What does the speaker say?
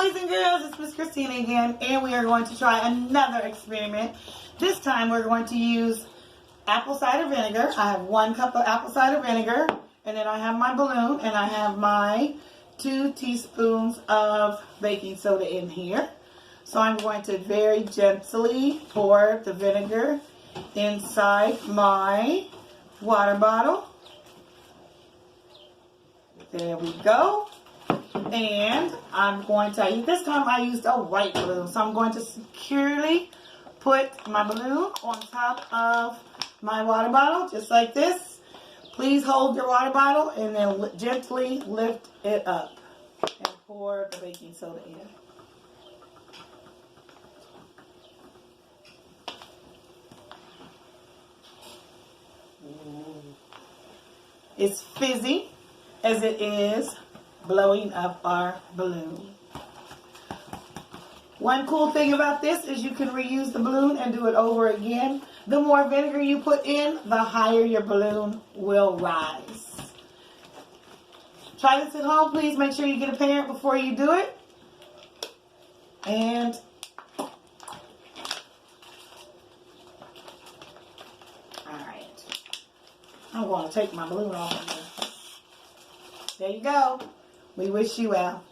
Boys and girls, it's Miss Christina again, and we are going to try another experiment. This time we're going to use apple cider vinegar. I have 1 cup of apple cider vinegar, and then I have my balloon, and I have my 2 teaspoons of baking soda in here. So I'm going to very gently pour the vinegar inside my water bottle. There we go. And I'm going to, this time I used a white balloon, so I'm going to securely put my balloon on top of my water bottle, just like this. Please hold your water bottle and then gently lift it up and pour the baking soda in. It's fizzy as it is blowing up our balloon. One cool thing about this is you can reuse the balloon and do it over again. The more vinegar you put in, the higher your balloon will rise. Try this at home. Please make sure you get a parent before you do it. And alright, I'm going to take my balloon off of here. There you go. We wish you well.